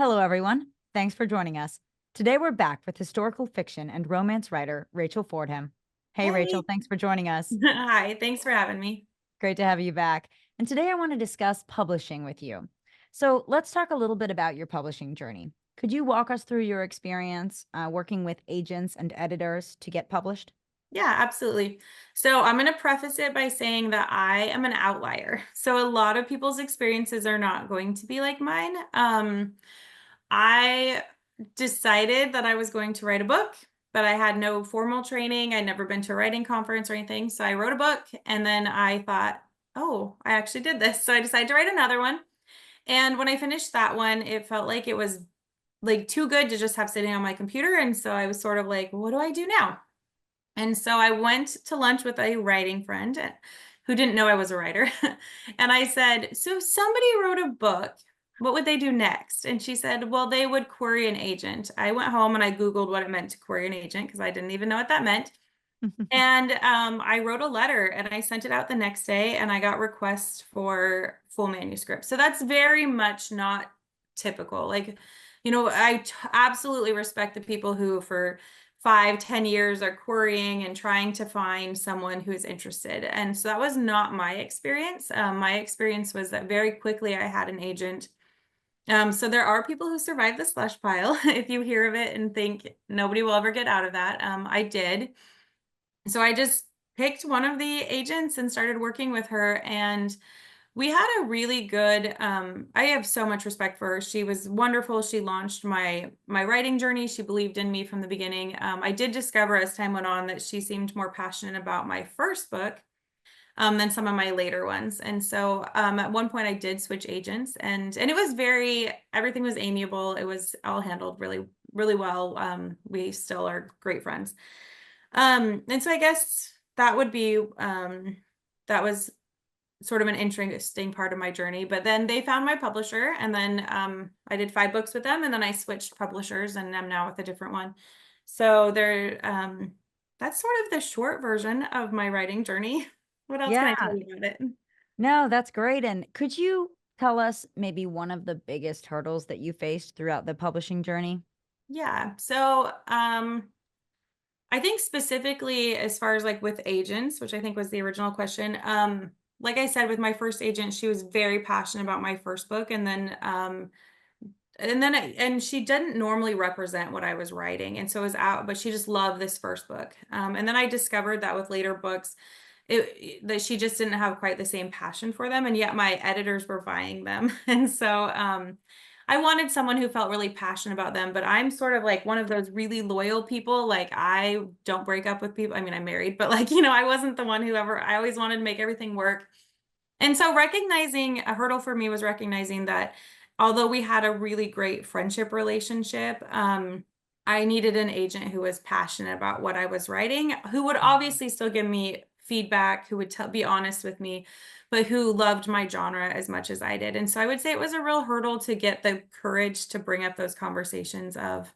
Hello, everyone. Thanks for joining us. Today, we're back with historical fiction and romance writer Rachel Fordham. Hey, Rachel, Hey. thanks for joining us. Hi, thanks for having me. Great to have you back. And today, I want to discuss publishing with you. So, let's talk a little bit about your publishing journey. Could you walk us through your experience working with agents and editors to get published? Yeah, absolutely. So I'm going to preface it by saying that I am an outlier. So a lot of people's experiences are not going to be like mine. I decided that I was going to write a book, but I had no formal training. I'd never been to a writing conference or anything. So I wrote a book and then I thought, oh, I actually did this. So I decided to write another one. And when I finished that one, it felt like it was like too good to just have sitting on my computer. And so I was sort of like, what do I do now? And so I went to lunch with a writing friend who didn't know I was a writer. And I said, so if somebody wrote a book, what would they do next? And she said, well, they would query an agent. I went home and I Googled what it meant to query an agent because I didn't even know what that meant. And I wrote a letter and I sent it out the next day and I got requests for full manuscript. So that's very much not typical. Like, absolutely respect the people who for 5, 10 years are querying and trying to find someone who is interested. And so that was not my experience. My experience was that very quickly I had an agent. So there are people who survive the slush pile. If you hear of it and think nobody will ever get out of that, I did. So I just picked one of the agents and started working with her, and we had a really good I have so much respect for her. She was wonderful. She launched my writing journey. She believed in me from the beginning. I did discover as time went on that she seemed more passionate about my first book than some of my later ones. And so at one point I did switch agents, and it was everything was amiable. It was all handled really, really well. We still are great friends. And so I guess that was sort of an interesting part of my journey. But then they found my publisher, and then I did 5 books with them, and then I switched publishers, and I'm now with a different one. So that's sort of the short version of my writing journey. What else can I tell Yeah, you about it? no, that's great. And could you tell us maybe one of the biggest hurdles that you faced throughout the publishing journey? Yeah. So I think specifically as far as like with agents, which I think was the original question, like I said, with my first agent, she was very passionate about my first book, and she didn't normally represent what I was writing, and so it was out, but she just loved this first book. And then I discovered that with later books, that she just didn't have quite the same passion for them, and yet my editors were buying them. And so I wanted someone who felt really passionate about them, but I'm sort of like one of those really loyal people. Like I don't break up with people. I mean, I'm married, but like, I wasn't the one who ever, I always wanted to make everything work. And so recognizing a hurdle for me was recognizing that although we had a really great friendship relationship, I needed an agent who was passionate about what I was writing, who would Mhm. obviously still give me feedback, who would be honest with me, but who loved my genre as much as I did. And so I would say it was a real hurdle to get the courage to bring up those conversations of,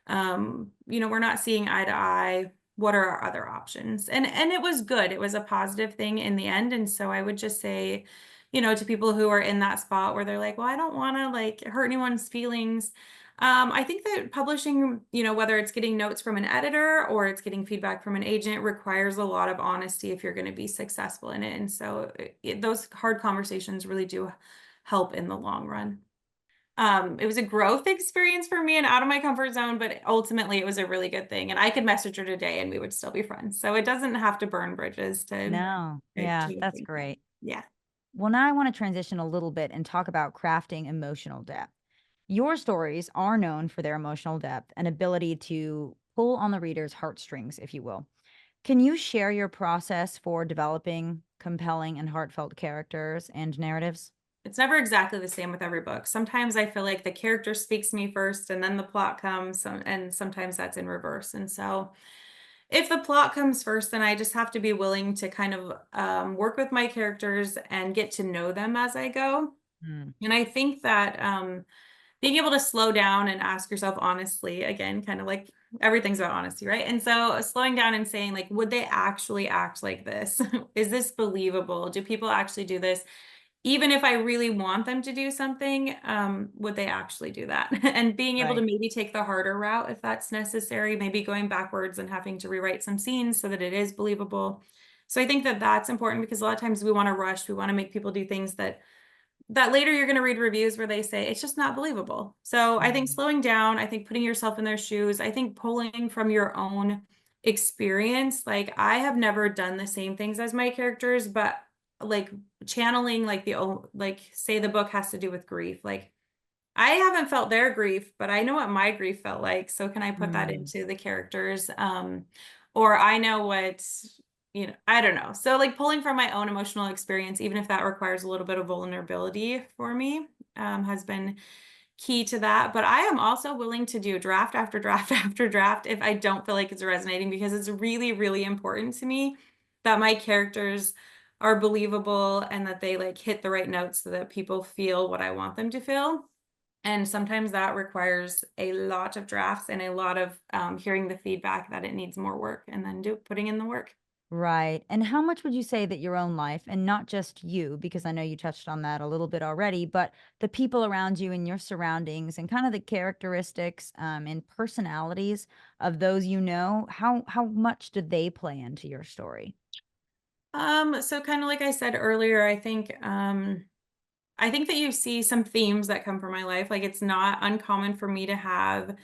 we're not seeing eye to eye. What are our other options? And it was good. It was a positive thing in the end. And so I would just say, to people who are in that spot where they're like, well, I don't want to like hurt anyone's feelings. I think that publishing, whether it's getting notes from an editor or it's getting feedback from an agent, requires a lot of honesty if you're going to be successful in it. And so those hard conversations really do help in the long run. It was a growth experience for me and out of my comfort zone, but ultimately it was a really good thing. And I could message her today and we would still be friends. So it doesn't have to burn bridges to No, yeah, achieve that's things. Like, great. yeah. Well, now I want to transition a little bit and talk about crafting emotional depth. Your stories are known for their emotional depth and ability to pull on the reader's heartstrings, if you will. Can you share your process for developing compelling and heartfelt characters and narratives? It's never exactly the same with every book. Sometimes I feel like the character speaks to me first and then the plot comes, and sometimes that's in reverse. And so if the plot comes first, then I just have to be willing to kind of work with my characters and get to know them as I go. Mm. And I think that being able to slow down and ask yourself honestly, again, kind of like everything's about honesty, right? And so slowing down and saying, like, would they actually act like this? Is this believable? Do people actually do this? even if I really want them to do something, would they actually do that? And being able to Right. maybe take the harder route if that's necessary, maybe going backwards and having to rewrite some scenes so that it is believable. So I think that that's important because a lot of times we want to rush, we want to make people do things that later you're going to read reviews where they say it's just not believable. So I think Mhm. slowing down, I think putting yourself in their shoes, I think pulling from your own experience. Like I have never done the same things as my characters, but like channeling like like say the book has to do with grief. Like I haven't felt their grief, but I know what my grief felt like. So can I put that Mm. into the characters? Or I know what, I don't know. So like pulling from my own emotional experience, even if that requires a little bit of vulnerability for me, has been key to that. But I am also willing to do draft after draft after draft if I don't feel like it's resonating because it's really, really important to me that my characters are believable and that they like hit the right notes so that people feel what I want them to feel. And sometimes that requires a lot of drafts and a lot of hearing the feedback that it needs more work and then putting in the work. Right. And how much would you say that your own life, and not just you, because I know you touched on that a little bit already, but the people around you and your surroundings and kind of the characteristics and personalities of those you know, how much do they play into your story? So kind of like I said earlier, I think that you see some themes that come from my life. Like it's not uncommon for me to have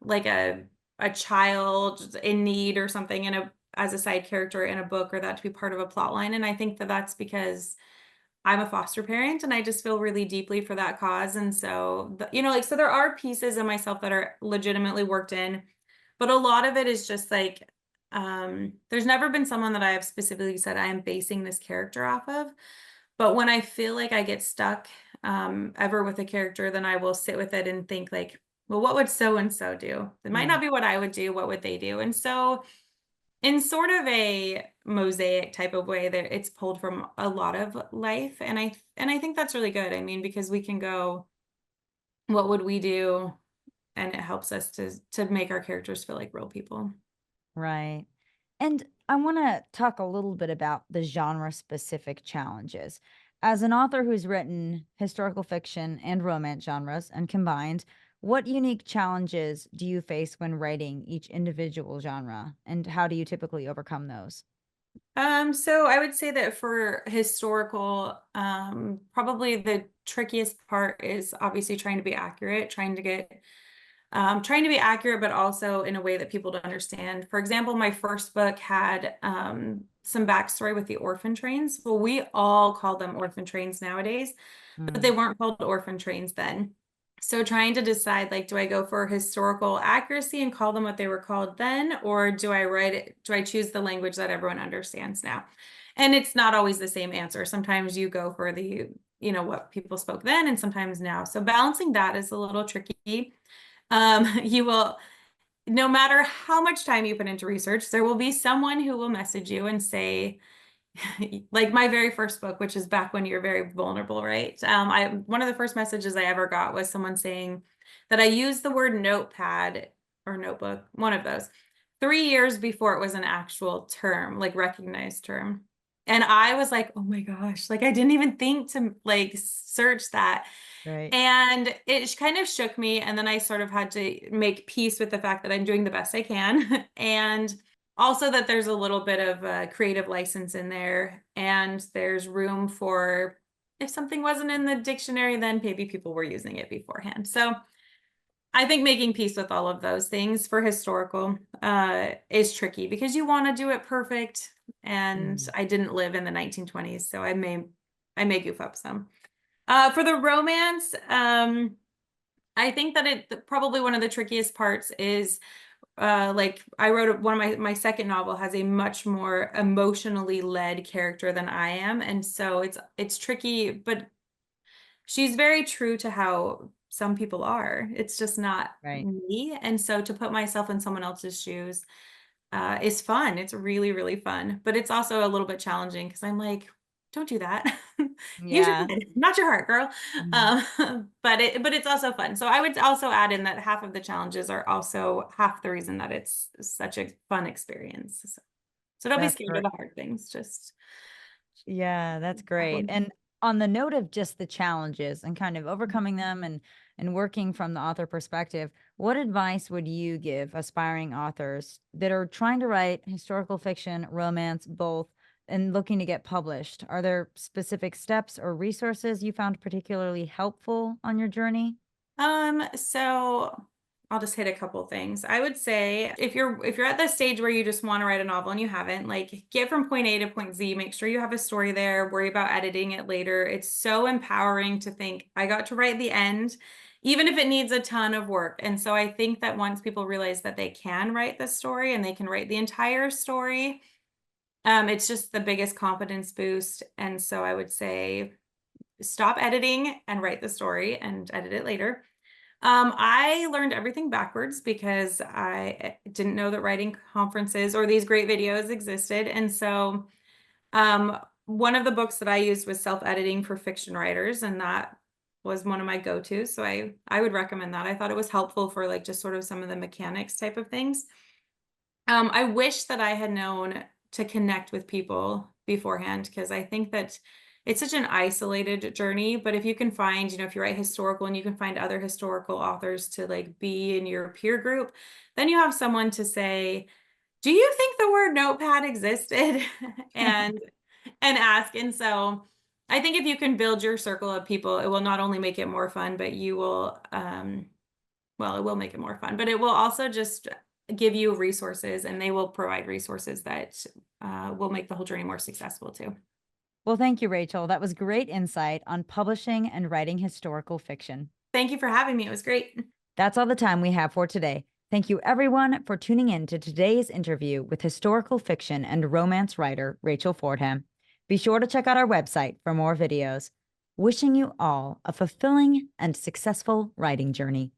like a child in need or something in a as a side character in a book or that to be part of a plot line. And I think that that's because I'm a foster parent and I just feel really deeply for that cause. And so, like, so there are pieces of myself that are legitimately worked in, but a lot of it is just like, there's never been someone that I have specifically said I am basing this character off of. But when I feel like I get stuck, ever with a character, then I will sit with it and think like, well, what would so and so do? It might not Mm, be what I would do. What would they do? And so in sort of a mosaic type of way that it's pulled from a lot of life and I think that's really good. I mean, because we can go, what would we do? And it helps us to make our characters feel like real people. right. And I want to talk a little bit about the genre specific challenges. As an author who's written historical fiction and romance genres and combined, what unique challenges do you face when writing each individual genre, and how do you typically overcome those? So I would say that for historical, probably the trickiest part is obviously trying to be accurate, trying to be accurate, but also in a way that people don't understand. For example, my first book had some backstory with the orphan trains. Well, we all call them orphan trains nowadays, but they Mm, weren't called orphan trains then. So trying to decide, like, do I go for historical accuracy and call them what they were called then, or do I choose the language that everyone understands now? And it's not always the same answer. Sometimes you go for what people spoke then, and sometimes now. So balancing that is a little tricky. You will, no matter how much time you put into research, there will be someone who will message you and say, like my very first book, which is back when you're very vulnerable, right? I one of the first messages I ever got was someone saying that I used the word notepad or notebook, one of those, 3 years before it was an actual term, like recognized term. And I was like, oh my gosh, like I didn't even think to like search that. right. And it kind of shook me. And then I sort of had to make peace with the fact that I'm doing the best I can. And also that there's a little bit of a creative license in there. And there's room for, if something wasn't in the dictionary, then maybe people were using it beforehand. So I think making peace with all of those things for historical is tricky because you want to do it perfect. And Mm, I didn't live in the 1920s, so I may goof up some. For the romance, I think that probably one of the trickiest parts is like I wrote one of my second novel has a much more emotionally led character than I am, and so it's tricky, but she's very true to how some people are. It's just not right. me, and so to put myself in someone else's shoes is fun. It's really, really fun, but it's also a little bit challenging because I'm like, don't do that. Use your Yeah. head, not your heart, girl. Mhm. But it's also fun. So I would also add in that half of the challenges are also half the reason that it's such a fun experience. So don't be That's scared of great. the hard things. Just Yeah, that's tackle great. And 'em. on the note of just the challenges and kind of overcoming them and working from the author perspective, what advice would you give aspiring authors that are trying to write historical fiction, romance, both, and looking to get published? Are there specific steps or resources you found particularly helpful on your journey? So I'll just hit a couple things. I would say if you're at the stage where you just want to write a novel and you haven't, like, get from point A to point Z, make sure you have a story there, worry about editing it later. It's so empowering to think, I got to write the end, even if it needs a ton of work. And so I think that once people realize that they can write the story and they can write the entire story, it's just the biggest confidence boost. And so I would say stop editing and write the story and edit it later. I learned everything backwards because I didn't know that writing conferences or these great videos existed. And so one of the books that I used was Self-Editing for Fiction Writers, and that was one of my go-tos. So I would recommend that. I thought it was helpful for like just sort of some of the mechanics type of things. I wish that I had known to connect with people beforehand, because I think that it's such an isolated journey. But if you can find, if you write historical and you can find other historical authors to like be in your peer group, then you have someone to say, do you think the word notepad existed? and ask. And so I think if you can build your circle of people, it will not only make it more fun, but you will well, it will make it more fun, but it will also just give you resources, and they will provide resources that will make the whole journey more successful too. Well, thank you, Rachel. That was great insight on publishing and writing historical fiction. Thank you for having me. It was great. That's all the time we have for today. Thank you, everyone, for tuning in to today's interview with historical fiction and romance writer Rachel Fordham. Be sure to check out our website for more videos. Wishing you all a fulfilling and successful writing journey.